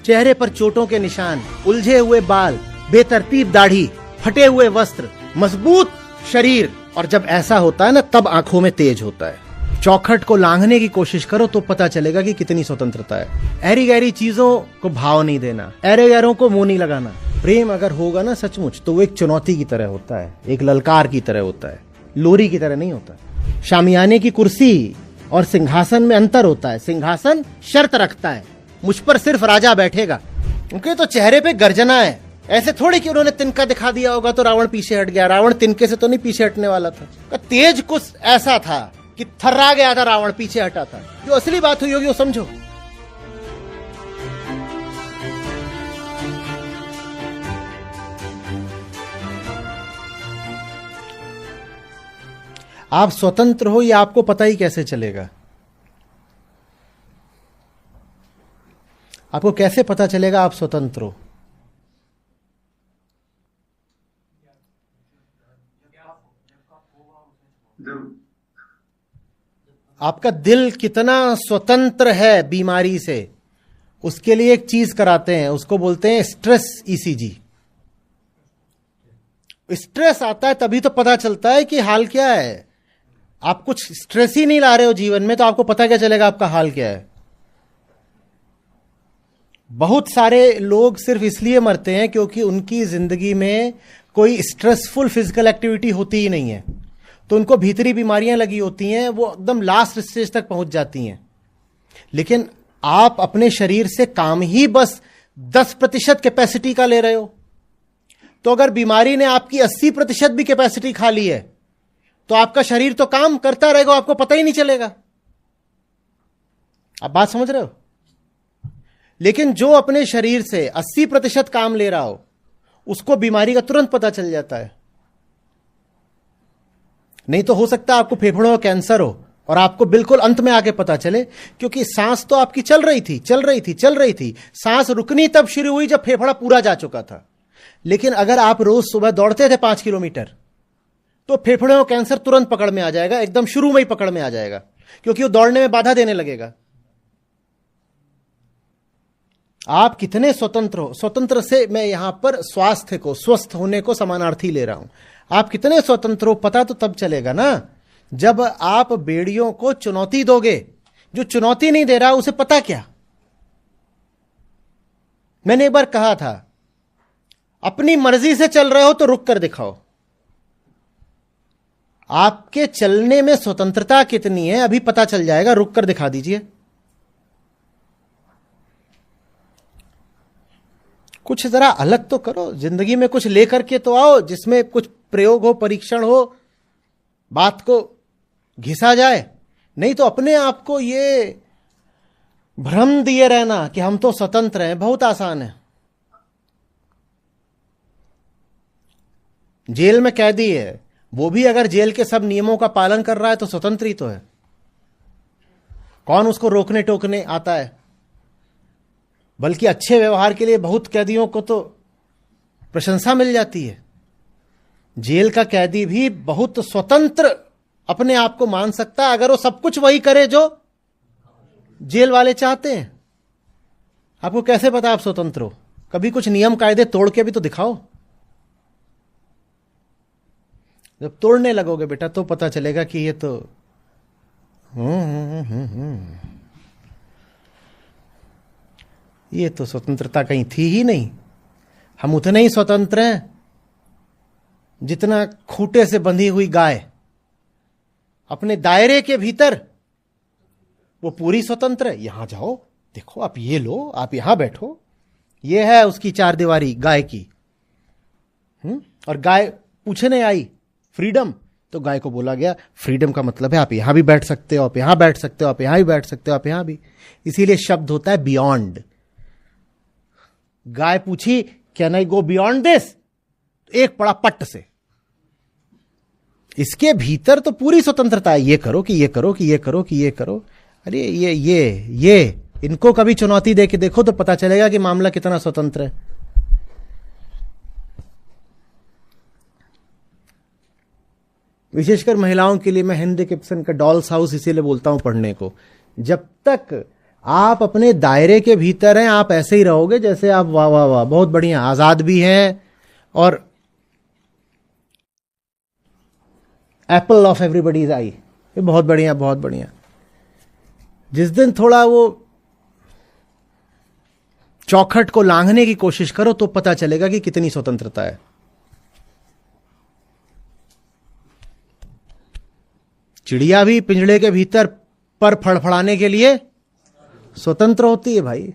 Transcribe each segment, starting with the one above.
चेहरे पर चोटों के निशान, उलझे हुए बाल, बेतरतीब दाढ़ी, फटे हुए वस्त्र, मजबूत शरीर। और जब ऐसा होता है ना, तब आंखों में तेज होता है। चौखट को लांघने की कोशिश करो तो पता चलेगा कि कितनी स्वतंत्रता है। ऐरी गैरी चीजों को भाव नहीं देना, ऐरे गैरों को मुंह नहीं लगाना। प्रेम अगर होगा ना सचमुच, तो वो एक चुनौती की तरह होता है, एक ललकार की तरह होता है, लोरी की तरह नहीं होता। शामियाने की कुर्सी और सिंहासन में अंतर होता है। सिंहासन शर्त रखता है, मुझ पर सिर्फ राजा बैठेगा। उनके तो चेहरे पे गर्जना है। ऐसे थोड़ी कि उन्होंने तिनका दिखा दिया होगा तो रावण पीछे हट गया। रावण तिनके से तो नहीं पीछे हटने वाला था। तेज कुछ ऐसा था कि थर्रा गया था रावण, पीछे हटा था। जो असली बात हुई होगी वो समझो। आप स्वतंत्र हो ये आपको पता ही कैसे चलेगा? आपको कैसे पता चलेगा आप स्वतंत्र हो? आपका दिल कितना स्वतंत्र है बीमारी से, उसके लिए एक चीज कराते हैं, उसको बोलते हैं स्ट्रेस ईसीजी। स्ट्रेस आता है तभी तो पता चलता है कि हाल क्या है। आप कुछ स्ट्रेस ही नहीं ला रहे हो जीवन में, तो आपको पता क्या चलेगा आपका हाल क्या है? बहुत सारे लोग सिर्फ इसलिए मरते हैं क्योंकि उनकी जिंदगी में कोई स्ट्रेसफुल फिजिकल एक्टिविटी होती ही नहीं है, तो उनको भीतरी बीमारियां लगी होती हैं, वो एकदम लास्ट स्टेज तक पहुंच जाती हैं। लेकिन आप अपने शरीर से काम ही बस 10% कैपेसिटी का ले रहे हो, तो अगर बीमारी ने आपकी 80% भी कैपेसिटी खा ली है तो आपका शरीर तो काम करता रहेगा, आपको पता ही नहीं चलेगा। आप बात समझ रहे हो? लेकिन जो अपने शरीर से 80% काम ले रहा हो उसको बीमारी का तुरंत पता चल जाता है। नहीं तो हो सकता है आपको फेफड़ों का कैंसर हो और आपको बिल्कुल अंत में आके पता चले, क्योंकि सांस तो आपकी चल रही थी। सांस रुकनी तब शुरू हुई जब फेफड़ा पूरा जा चुका था। लेकिन अगर आप रोज सुबह दौड़ते थे 5 किलोमीटर तो फेफड़ों का कैंसर तुरंत पकड़ में आ जाएगा, एकदम शुरू में ही पकड़ में आ जाएगा, क्योंकि वो दौड़ने में बाधा देने लगेगा। आप कितने स्वतंत्र हो? स्वतंत्र से मैं यहां पर स्वास्थ्य को, स्वस्थ होने को समानार्थी ले रहा हूं। आप कितने स्वतंत्र हो पता तो तब चलेगा ना जब आप बेड़ियों को चुनौती दोगे। जो चुनौती नहीं दे रहा उसे पता क्या? मैंने एक बार कहा था, अपनी मर्जी से चल रहे हो तो रुक कर दिखाओ। आपके चलने में स्वतंत्रता कितनी है अभी पता चल जाएगा, रुक कर दिखा दीजिए। कुछ जरा अलग तो करो जिंदगी में, कुछ लेकर के तो आओ जिसमें कुछ प्रयोग हो, परीक्षण हो, बात को घिसा जाए। नहीं तो अपने आप को ये भ्रम दिए रहना कि हम तो स्वतंत्र हैं बहुत आसान है। जेल में कैदी है, वो भी अगर जेल के सब नियमों का पालन कर रहा है तो स्वतंत्र ही तो है। कौन उसको रोकने टोकने आता है? बल्कि अच्छे व्यवहार के लिए बहुत कैदियों को तो प्रशंसा मिल जाती है। जेल का कैदी भी बहुत स्वतंत्र अपने आप को मान सकता है अगर वो सब कुछ वही करे जो जेल वाले चाहते हैं। आपको कैसे पता आप स्वतंत्र हो? कभी कुछ नियम कायदे तोड़ के भी तो दिखाओ। जब तोड़ने लगोगे बेटा तो पता चलेगा कि ये तो ये तो स्वतंत्रता कहीं थी ही नहीं। हम उतने ही स्वतंत्र हैं जितना खूंटे से बंधी हुई गाय। अपने दायरे के भीतर वो पूरी स्वतंत्र है। यहां जाओ, देखो, आप ये लो, आप यहां बैठो, ये है उसकी चार दीवारी गाय की। और गाय पूछने आई फ्रीडम, तो गाय को बोला गया फ्रीडम का मतलब है आप यहां भी बैठ सकते हो, आप यहां बैठ सकते हो, आप यहां भी बैठ सकते हो, आप यहां भी। इसीलिए शब्द होता है बियॉन्ड। गाय पूछी can I go beyond this, एक पड़ा पट्ट से। इसके भीतर तो पूरी स्वतंत्रता है, ये करो कि ये करो कि ये करो कि ये करो। अरे ये इनको कभी चुनौती दे के देखो तो पता चलेगा कि मामला कितना स्वतंत्र है। विशेषकर महिलाओं के लिए मैं हेनरिक इब्सन का डॉल्स हाउस इसीलिए बोलता हूं पढ़ने को। जब तक आप अपने दायरे के भीतर हैं, आप ऐसे ही रहोगे जैसे आप वाह वाह वाह बहुत बढ़िया, आजाद भी हैं और एप्पल ऑफ एवरीबडीज आई, ये बहुत बढ़िया बहुत बढ़िया। जिस दिन थोड़ा वो चौखट को लांघने की कोशिश करो तो पता चलेगा कि कितनी स्वतंत्रता है। चिड़िया भी पिंजड़े के भीतर पर फड़फड़ाने के लिए स्वतंत्र होती है भाई।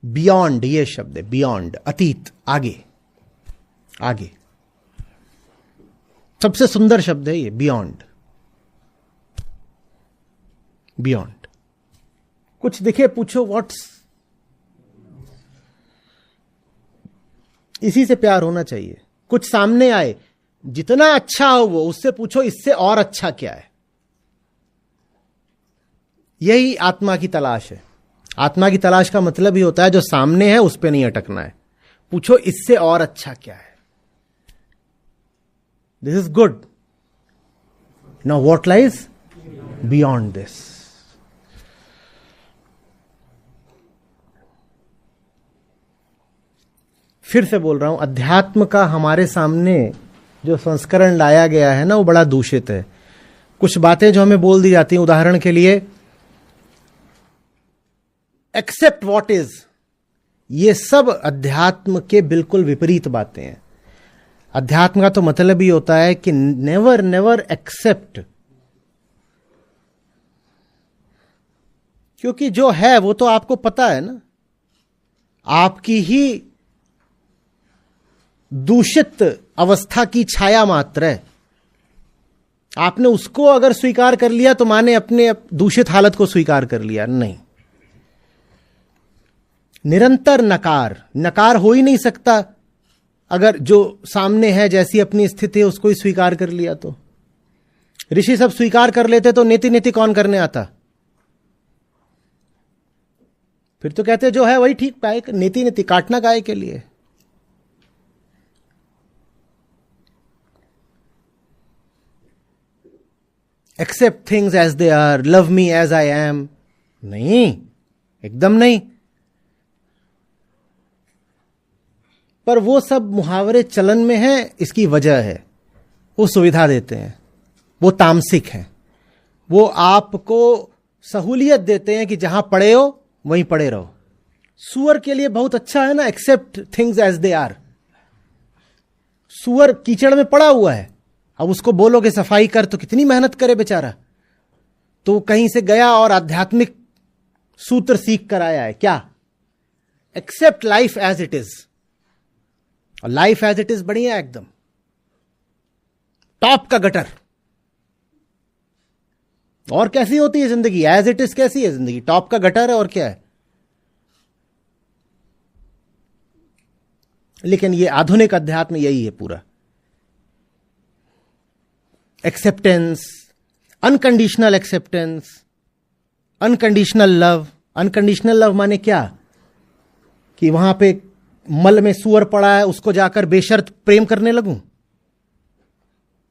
बियॉन्ड ये शब्द है, बियॉन्ड, अतीत, आगे आगे। सबसे सुंदर शब्द है ये, बियॉन्ड। बियॉन्ड कुछ दिखे पूछो व्हाट्स, इसी से प्यार होना चाहिए। कुछ सामने आए, जितना अच्छा हो वो, उससे पूछो इससे और अच्छा क्या है। यही आत्मा की तलाश है। आत्मा की तलाश का मतलब ही होता है जो सामने है उस पे नहीं अटकना है, पूछो इससे और अच्छा क्या है। This is good, now what lies beyond this. फिर से बोल रहा हूं, अध्यात्म का हमारे सामने जो संस्करण लाया गया है ना, वो बड़ा दूषित है। कुछ बातें जो हमें बोल दी जाती हैं, उदाहरण के लिए एक्सेप्ट व्हाट इज, ये सब अध्यात्म के बिल्कुल विपरीत बातें हैं। अध्यात्म का तो मतलब ही होता है कि नेवर नेवर एक्सेप्ट, क्योंकि जो है वो तो आपको पता है ना, आपकी ही दूषित अवस्था की छाया मात्र है। आपने उसको अगर स्वीकार कर लिया तो माने अपने दूषित हालत को स्वीकार कर लिया, नहीं। निरंतर नकार, नकार हो ही नहीं सकता अगर जो सामने है जैसी अपनी स्थिति है उसको ही स्वीकार कर लिया तो। ऋषि सब स्वीकार कर लेते तो नीति नीति कौन करने आता? फिर तो कहते जो है वही ठीक पाए, नीति नीति काटना गाय के लिए। Accept things as they are, love me as I am, नहीं, एकदम नहीं। पर वो सब मुहावरे चलन में हैं, इसकी वजह है वो सुविधा देते हैं, वो तामसिक हैं, वो आपको सहूलियत देते हैं कि जहां पड़े हो वहीं पड़े रहो। सुअर के लिए बहुत अच्छा है ना, accept things as they are. सुअर कीचड़ में पड़ा हुआ है, अब उसको बोलोगे सफाई कर तो कितनी मेहनत करे बेचारा। तो कहीं से गया और आध्यात्मिक सूत्र सीख कर आया है, क्या? Accept life as it is. और लाइफ एज इट इज बढ़िया, एकदम टॉप का गटर। और कैसी होती है जिंदगी? एज इट इज कैसी है जिंदगी? टॉप का गटर है, और क्या है। लेकिन ये आधुनिक अध्यात्म यही है पूरा, acceptance, unconditional acceptance, unconditional love. Unconditional love माने क्या? कि वहां पे मल में सुअर पड़ा है, उसको जाकर बेशर्त प्रेम करने लगूं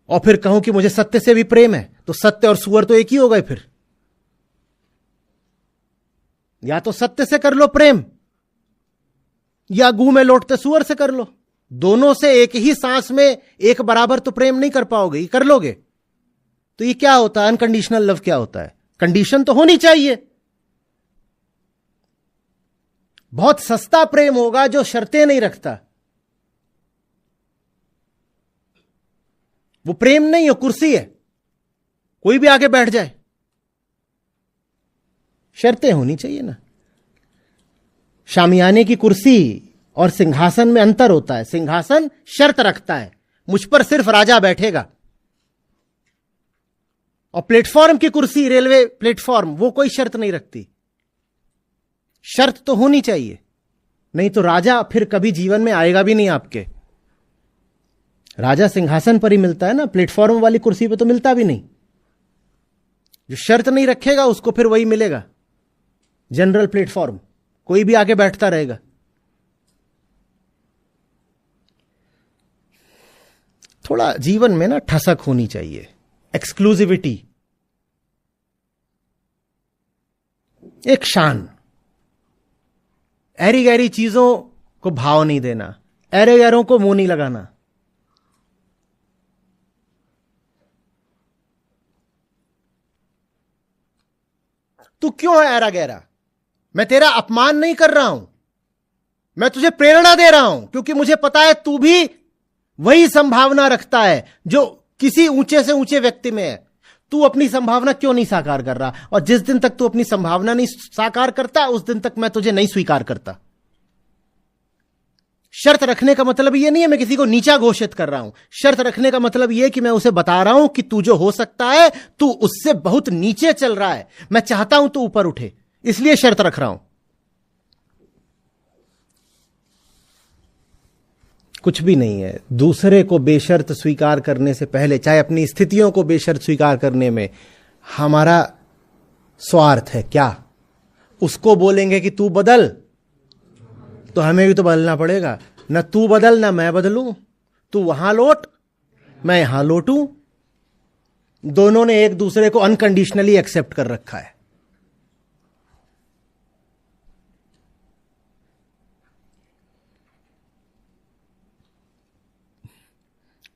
और फिर कहूं कि मुझे सत्य से भी प्रेम है, तो सत्य और सुअर तो एक ही हो गए फिर। या तो सत्य से कर लो प्रेम, या गू में लौटते सुअर से कर लो। दोनों से एक ही सांस में एक बराबर तो प्रेम नहीं कर पाओगे, कर लोगे तो ये क्या होता है? अनकंडीशनल लव क्या होता है? कंडीशन तो होनी चाहिए। बहुत सस्ता प्रेम होगा जो शर्तें नहीं रखता, वो प्रेम नहीं है, कुर्सी है, कोई भी आगे बैठ जाए। शर्तें होनी चाहिए ना। शामियाने की कुर्सी और सिंहासन में अंतर होता है। सिंहासन शर्त रखता है, मुझ पर सिर्फ राजा बैठेगा। और प्लेटफॉर्म की कुर्सी, रेलवे प्लेटफॉर्म, वो कोई शर्त नहीं रखती। शर्त तो होनी चाहिए, नहीं तो राजा फिर कभी जीवन में आएगा भी नहीं आपके। राजा सिंहासन पर ही मिलता है ना, प्लेटफॉर्म वाली कुर्सी पे तो मिलता भी नहीं। जो शर्त नहीं रखेगा उसको फिर वही मिलेगा, जनरल प्लेटफॉर्म, कोई भी आगे बैठता रहेगा। थोड़ा जीवन में ना ठसक होनी चाहिए, एक्सक्लूसिविटी। एक शान, ऐरी गैरी चीजों को भाव नहीं देना, ऐरे गैरों को मुंह नहीं लगाना। तू क्यों है ऐरा गैरा? मैं तेरा अपमान नहीं कर रहा हूं, मैं तुझे प्रेरणा दे रहा हूं, क्योंकि मुझे पता है तू भी वही संभावना रखता है जो किसी ऊंचे से ऊंचे व्यक्ति में है। तू अपनी संभावना क्यों नहीं साकार कर रहा? और जिस दिन तक तू अपनी संभावना नहीं साकार करता, उस दिन तक मैं तुझे नहीं स्वीकार करता। शर्त रखने का मतलब यह नहीं है मैं किसी को नीचा घोषित कर रहा हूं। शर्त रखने का मतलब यह कि मैं उसे बता रहा हूं कि तू जो हो सकता है, तू उससे बहुत नीचे चल रहा है। मैं चाहता हूं तू ऊपर उठे, इसलिए शर्त रख रहा हूं। कुछ भी नहीं है। दूसरे को बेशर्त स्वीकार करने से पहले, चाहे अपनी स्थितियों को बेशर्त स्वीकार करने में हमारा स्वार्थ है क्या? उसको बोलेंगे कि तू बदल, तो हमें भी तो बदलना पड़ेगा। न तू बदल न मैं बदलूं, तू वहां लौट मैं यहां लौटूं। दोनों ने एक दूसरे को अनकंडीशनली एक्सेप्ट कर रखा है।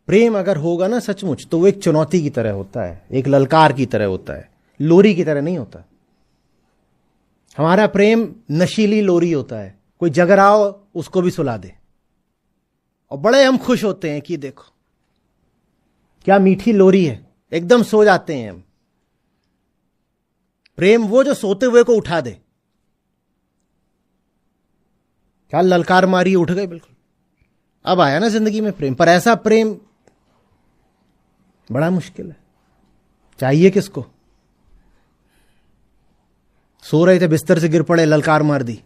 प्रेम अगर होगा ना सचमुच, तो वो एक चुनौती की तरह होता है, एक ललकार की तरह होता है, लोरी की तरह नहीं होता। हमारा प्रेम नशीली लोरी होता है, कोई जग रहा हो उसको भी सुला दे, और बड़े हम खुश होते हैं कि देखो क्या मीठी लोरी है, एकदम सो जाते हैं हम। प्रेम वो जो सोते हुए को उठा दे। क्या ललकार मारी, उठ गए बिल्कुल। अब आया ना जिंदगी में प्रेम, पर ऐसा प्रेम बड़ा मुश्किल है। चाहिए किसको? सो रहे थे, बिस्तर से गिर पड़े, ललकार मार दी।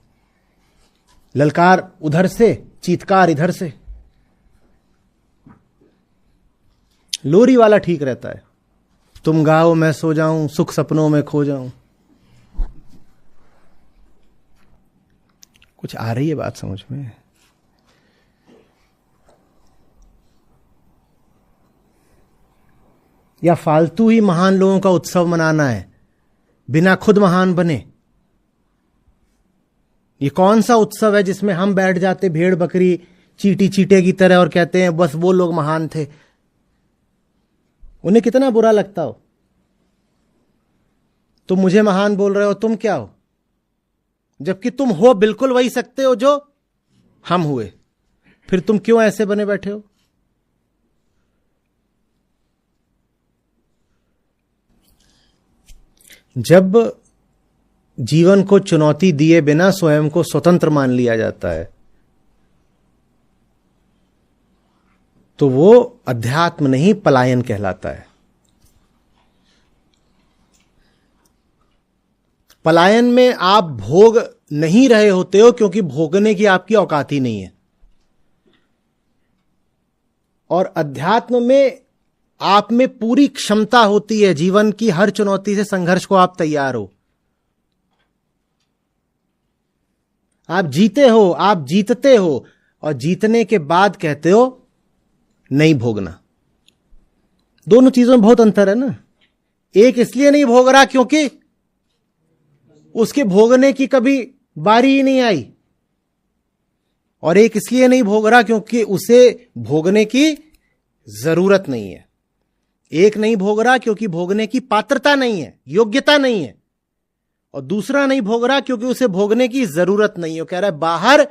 ललकार उधर से, चीत्कार इधर से। लोरी वाला ठीक रहता है, तुम गाओ मैं सो जाऊं, सुख सपनों में खो जाऊं। कुछ आ रही है बात समझ में? या फालतू ही महान लोगों का उत्सव मनाना है बिना खुद महान बने? ये कौन सा उत्सव है जिसमें हम बैठ जाते भेड़ बकरी चीटी चीटे की तरह और कहते हैं बस वो लोग महान थे? उन्हें कितना बुरा लगता हो। तुम मुझे महान बोल रहे हो, तुम क्या हो? जबकि तुम हो बिल्कुल वही सकते हो जो हम हुए। फिर तुम क्यों ऐसे बने बैठे हो? जब जीवन को चुनौती दिए बिना स्वयं को स्वतंत्र मान लिया जाता है, तो वो अध्यात्म नहीं पलायन कहलाता है। पलायन में आप भोग नहीं रहे होते हो क्योंकि भोगने की आपकी औकात ही नहीं है। और अध्यात्म में आप में पूरी क्षमता होती है, जीवन की हर चुनौती से संघर्ष को आप तैयार हो। आप जीते हो, आप जीतते हो, और जीतने के बाद कहते हो नहीं भोगना। दोनों चीजों में बहुत अंतर है ना। एक इसलिए नहीं भोग रहा क्योंकि उसके भोगने की कभी बारी ही नहीं आई, और एक इसलिए नहीं भोग रहा क्योंकि उसे भोगने की जरूरत नहीं है। एक नहीं भोग रहा क्योंकि भोगने की पात्रता नहीं है, योग्यता नहीं है, और दूसरा नहीं भोग रहा क्योंकि उसे भोगने की जरूरत नहीं है। कह रहा है बाहर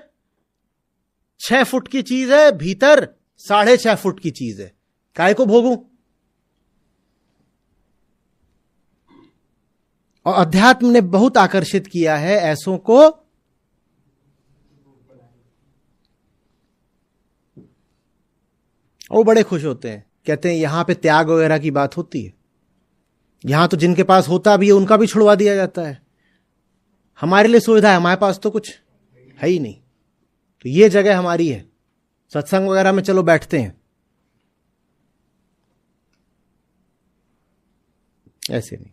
6 फुट की चीज है, भीतर 6.5 फुट की चीज है, काय को भोगूं? और अध्यात्म ने बहुत आकर्षित किया है ऐसों को, वो बड़े खुश होते हैं, कहते हैं यहां पे त्याग वगैरह की बात होती है। यहां तो जिनके पास होता भी है उनका भी छुड़वा दिया जाता है। हमारे लिए सुविधा है, हमारे पास तो कुछ है ही नहीं, तो ये जगह हमारी है, सत्संग वगैरह में चलो बैठते हैं। ऐसे नहीं।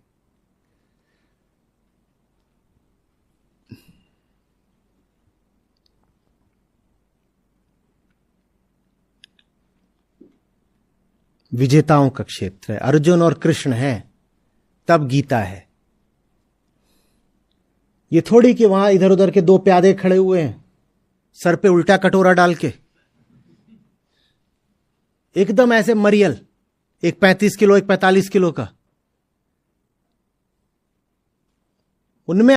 विजेताओं का क्षेत्र है, अर्जुन और कृष्ण है, तब गीता है। ये थोड़ी कि वहां इधर उधर के दो प्यादे खड़े हुए हैं सर पे उल्टा कटोरा डाल के, एकदम ऐसे मरियल, एक 35 किलो एक 45 किलो का, उनमें